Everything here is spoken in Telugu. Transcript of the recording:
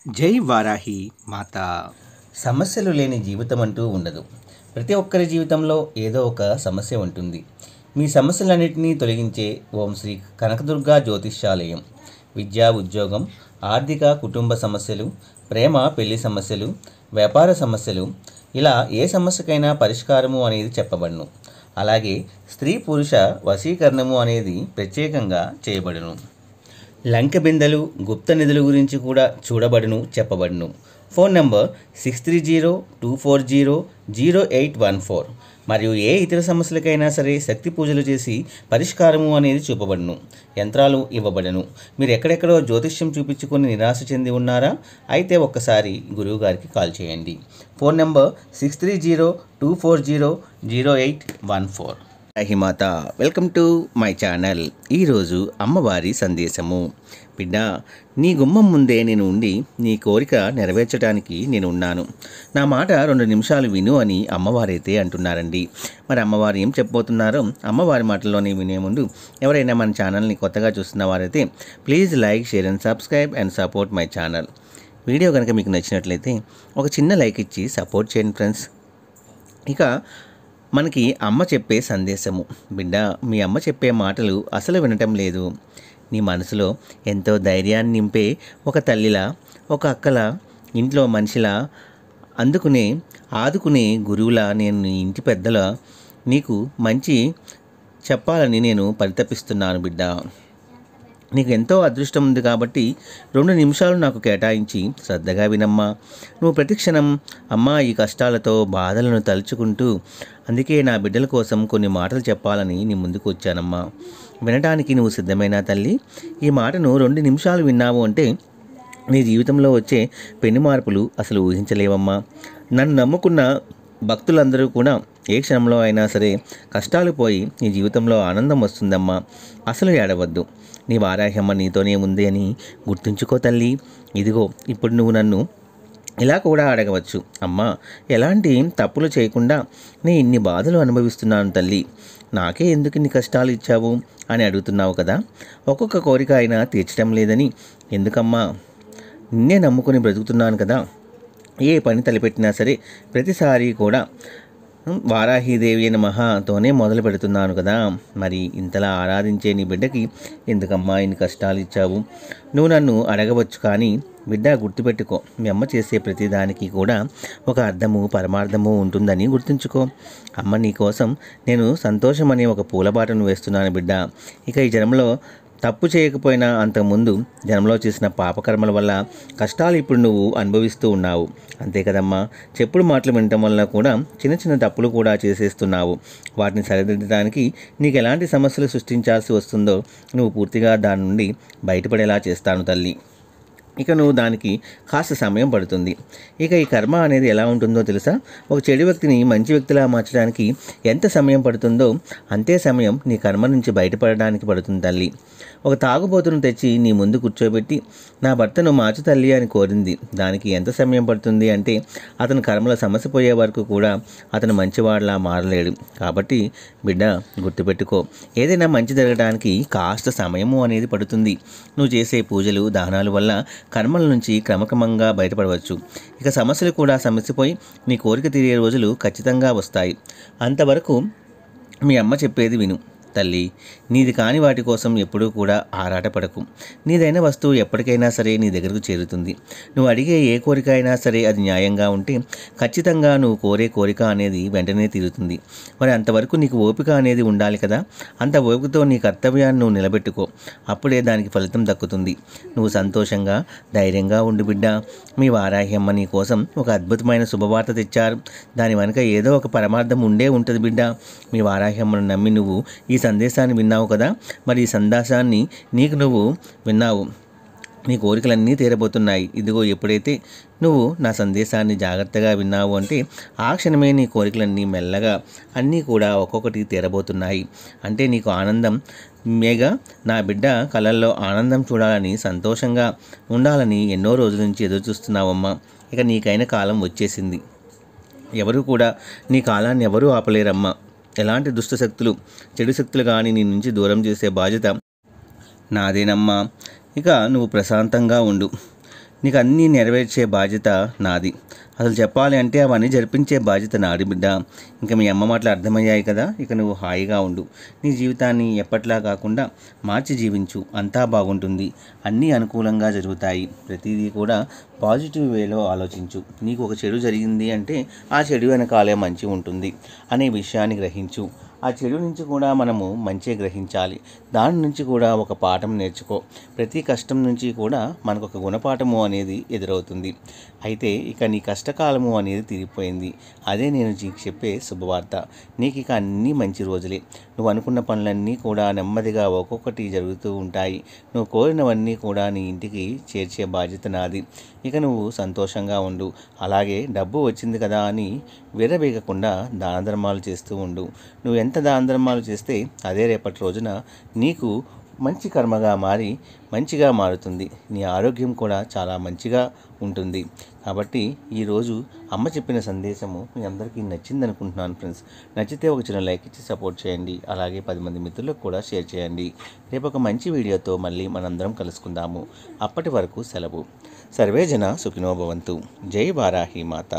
జై వారాహి మాత. సమస్యలు లేని జీవితం అంటూ ఉండదు. ప్రతి ఒక్కరి జీవితంలో ఏదో ఒక సమస్య ఉంటుంది. మీ సమస్యలన్నింటినీ తొలగించే ఓం శ్రీ కనకదుర్గా జ్యోతిష్యాలయం. విద్యా, ఉద్యోగం, ఆర్థిక, కుటుంబ సమస్యలు, ప్రేమ, పెళ్లి సమస్యలు, వ్యాపార సమస్యలు, ఇలా ఏ సమస్యకైనా పరిష్కారము అనేది చెప్పబడును. అలాగే స్త్రీ పురుష వశీకరణము అనేది ప్రత్యేకంగా చేయబడును. లంక బిందెలు, గుప్త నిధుల గురించి కూడా చూడబడును, చెప్పబడును. Phone number 6302400814. మరియు ఏ ఇతర సమస్యలకైనా సరే శక్తి పూజలు చేసి పరిష్కారము అనేది చూపబడును. యంత్రాలు ఇవ్వబడను. మీరు ఎక్కడెక్కడో జ్యోతిష్యం చూపించుకొని నిరాశ చెంది ఉన్నారా? అయితే ఒక్కసారి గురువు గారికి కాల్ చేయండి. Phone number 6302400814. హిమాత, వెల్కమ్ టు మై ఛానల్. ఈరోజు అమ్మవారి సందేశము. బిడ్డ, నీ గుమ్మం ముందే నేను ఉండి నీ కోరిక నెరవేర్చడానికి నేను ఉన్నాను. నా మాట 2 నిమిషాలు విను అని అమ్మవారైతే అంటున్నారండి. మరి అమ్మవారు ఏం చెప్పబోతున్నారో అమ్మవారి మాటల్లోనే వినే ముందు ఎవరైనా మన ఛానల్ని కొత్తగా చూస్తున్న వారైతే please like, share and subscribe and support my channel. Video కనుక మీకు నచ్చినట్లయితే ఒక చిన్న లైక్ ఇచ్చి సపోర్ట్ చేయండి ఫ్రెండ్స్. ఇక మనకి అమ్మ చెప్పే సందేశము. బిడ్డ, మీ అమ్మ చెప్పే మాటలు అసలు వినటం లేదు. నీ మనసులో ఎంతో ధైర్యాన్ని నింపే ఒక తల్లిలా, ఒక అక్కలా, ఇంట్లో మనిషిలా, ఆదుకునే గురువులా, నేను నీ ఇంటి పెద్దలా నీకు మంచి చెప్పాలని నేను పరితపిస్తున్నాను. బిడ్డ, నీకు ఎంతో అదృష్టం ఉంది కాబట్టి 2 నిమిషాలు నాకు కేటాయించి శ్రద్ధగా వినమ్మా. నువ్వు ప్రతిక్షణం అమ్మా ఈ కష్టాలతో బాధలను తలుచుకుంటూ, అందుకే నా బిడ్డల కోసం కొన్ని మాటలు చెప్పాలని నీ ముందుకు వచ్చానమ్మా. వినటానికి నువ్వు సిద్ధమైన తల్లి? ఈ మాటను 2 నిమిషాలు విన్నావు అంటే నీ జీవితంలో వచ్చే పెను మార్పులు అసలు ఊహించలేవమ్మా. నన్ను నమ్ముకున్న భక్తులందరూ కూడా ఏ క్షణంలో అయినా సరే కష్టాలు పోయి నీ జీవితంలో ఆనందం వస్తుందమ్మా. అసలు ఏడవద్దు. నీ వారాహ్యమ్మ నీతోనే ఉంది అని గుర్తుంచుకో తల్లి. ఇదిగో ఇప్పుడు నువ్వు నన్ను ఇలా కూడా అడగవచ్చు, అమ్మా ఎలాంటి తప్పులు చేయకుండా నీ ఇన్ని బాధలు అనుభవిస్తున్నాను తల్లి, నాకే ఎందుకు ఇన్ని కష్టాలు ఇచ్చావు అని అడుగుతున్నావు కదా. ఒక్కొక్క కోరిక అయినా తీర్చడం లేదని ఎందుకమ్మా? నిన్నే నమ్ముకొని బ్రతుకుతున్నాను కదా. ఏ పని తలపెట్టినా సరే ప్రతిసారి కూడా వారాహీదేవి నమఃతోనే మొదలు పెడుతున్నాను కదా. మరి ఇంతలా ఆరాధించే నీ బిడ్డకి ఎందుకమ్మా ఇన్ని కష్టాలు ఇచ్చావు? నువ్వు నన్ను అడగవచ్చు, కానీ బిడ్డ గుర్తుపెట్టుకో, మీ అమ్మ చేసే ప్రతిదానికి కూడా ఒక అర్థము, పరమార్థము ఉంటుందని గుర్తుంచుకో. అమ్మ నీ కోసం నేను సంతోషం అనే ఒక పూలబాటను వేస్తున్నాను బిడ్డ. ఇక ఈ జన్మలో తప్పు చేయకపోయినా అంతకుముందు జన్మలో చేసిన పాపకర్మల వల్ల కష్టాలు ఇప్పుడు నువ్వు అనుభవిస్తూ ఉన్నావు. అంతే కదమ్మా. చెప్పుడు మాటలు వినటం వల్ల కూడా చిన్న చిన్న తప్పులు కూడా చేసేస్తున్నావు. వాటిని సరిదిద్దడానికి నీకు ఎలాంటి సమస్యలు సృష్టించాల్సి వస్తుందో నువ్వు పూర్తిగా దాని నుండి బయటపడేలా చేస్తాను తల్లి. ఇక నువ్వు దానికి కాస్త సమయం పడుతుంది. ఇక ఈ కర్మ అనేది ఎలా ఉంటుందో తెలుసా? ఒక చెడు వ్యక్తిని మంచి వ్యక్తిలా మార్చడానికి ఎంత సమయం పడుతుందో అంతే సమయం నీ కర్మ నుంచి బయటపడడానికి పడుతుంది తల్లి. ఒక తాగుబోతును తెచ్చి నీ ముందు కూర్చోబెట్టి నా భర్తను మార్చు తల్లి అని కోరింది. దానికి ఎంత సమయం పడుతుంది అంటే అతని కర్మల సమస్య పోయే వరకు కూడా అతను మంచివాడిలా మారలేడు. కాబట్టి బిడ్డ గుర్తుపెట్టుకో, ఏదైనా మంచి జరగడానికి కాస్త సమయము అనేది పడుతుంది. నువ్వు చేసే పూజలు, దానాల వల్ల కర్మల నుంచి క్రమక్రమంగా బయటపడవచ్చు. ఇక సమస్యలు కూడా సమస్యపోయి నీ కోరిక తీరే రోజులు ఖచ్చితంగా వస్తాయి. అంతవరకు మీ అమ్మ చెప్పేది విను తల్లి. నీది కాని వాటి కోసం ఎప్పుడూ కూడా ఆరాటపడకు. నీదైన వస్తువు ఎప్పటికైనా సరే నీ దగ్గరకు చేరుతుంది. నువ్వు అడిగే ఏ కోరిక అయినా సరే అది న్యాయంగా ఉంటే ఖచ్చితంగా నువ్వు కోరే కోరిక అనేది వెంటనే తీరుతుంది. మరి అంతవరకు నీకు ఓపిక అనేది ఉండాలి కదా. అంత ఓపికతో నీ కర్తవ్యాన్ని నువ్వు నిలబెట్టుకో. అప్పుడే దానికి ఫలితం దక్కుతుంది. నువ్వు సంతోషంగా, ధైర్యంగా ఉండు బిడ్డ. మీ వారాహ్యమ్మ నీ కోసం ఒక అద్భుతమైన శుభవార్త తెచ్చారు. దాని వెనుక ఏదో ఒక పరమార్థం ఉండే ఉంటుంది బిడ్డ. మీ వారాహ్యమ్మను నమ్మి నువ్వు ఈ సందేశాన్ని విన్నావు కదా. మరి ఈ సందేశాన్ని నువ్వు విన్నావు, నీ కోరికలన్నీ తీరబోతున్నాయి. ఇదిగో ఎప్పుడైతే నువ్వు నా సందేశాన్ని జాగ్రత్తగా విన్నావు అంటే ఆ క్షణమే నీ కోరికలన్నీ మెల్లగా అన్నీ కూడా ఒక్కొక్కటి తీరబోతున్నాయి. అంటే నీకు ఆనందం మేగా నా బిడ్డ కళ్ళల్లో ఆనందం చూడాలని, సంతోషంగా ఉండాలని ఎన్నో రోజుల నుంచి ఎదురు చూస్తున్నావమ్మా. ఇక నీకైన కాలం వచ్చేసింది. ఎవరు కూడా నీ కాలాన్ని ఎవరూ ఆపలేరమ్మా. ఎలాంటి దుష్టశక్తులు, చెడు శక్తులు కానీ నీ నుంచి దూరం చేసే బాధ్యత నాదేనమ్మా. ఇక నువ్వు ప్రశాంతంగా ఉండు. నీకు అన్నీ నెరవేర్చే బాధ్యత నాది. అసలు చెప్పాలి అంటే అవన్నీ జరిపించే బాధ్యత నాది బిడ్డ. ఇంకా మీ అమ్మ మాటలు అర్థమయ్యాయి కదా. ఇక నువ్వు హాయిగా ఉండు. నీ జీవితాన్ని ఎప్పట్లా కాకుండా మార్చి జీవించు. అంతా బాగుంటుంది. అన్నీ అనుకూలంగా జరుగుతాయి. ప్రతిదీ కూడా పాజిటివ్ వేలో ఆలోచించు. నీకు ఒక చెడు జరిగింది అంటే ఆ చెడు వెనకాలే మంచి ఉంటుంది అనే విషయాన్ని గ్రహించు. ఆ చెడు నుంచి కూడా మనము మంచి గ్రహించాలి. దాని నుంచి కూడా ఒక పాఠం నేర్చుకో. ప్రతి కష్టం నుంచి కూడా మనకు ఒక గుణపాఠము అనేది ఎదురవుతుంది. అయితే ఇక నీ కష్టకాలము అనేది తీరిపోయింది. అదే నేను నీకు చెప్పే శుభవార్త. నీకు ఇక అన్నీ మంచి రోజులే. నువ్వు అనుకున్న పనులన్నీ కూడా నెమ్మదిగా ఒక్కొక్కటి జరుగుతూ ఉంటాయి. నువ్వు కోరినవన్నీ కూడా నీ ఇంటికి చేర్చే బాధ్యత నాది. ఇక నువ్వు సంతోషంగా ఉండు. అలాగే డబ్బు వచ్చింది కదా అని విర్రవీగకుండా దాన ధర్మాలు చేస్తూ ఉండు. నువ్వు ఎంత దాన ధర్మాలు చేస్తే అదే రేపటి రోజున నీకు మంచి కర్మగా మారి మంచిగా మారుతుంది. నీ ఆరోగ్యం కూడా చాలా మంచిగా ఉంటుంది. కాబట్టి ఈరోజు అమ్మ చెప్పిన సందేశము మీ అందరికీ నచ్చింది అనుకుంటున్నాను ఫ్రెండ్స్. నచ్చితే ఒక చిన్న లైక్ ఇచ్చి సపోర్ట్ చేయండి. అలాగే 10 మంది మిత్రులకు కూడా షేర్ చేయండి. రేపు ఒక మంచి వీడియోతో మళ్ళీ మనందరం కలుసుకుందాము. అప్పటి వరకు సెలవు. సర్వే జన సుఖినో భవంతు. జై వారాహి మాత.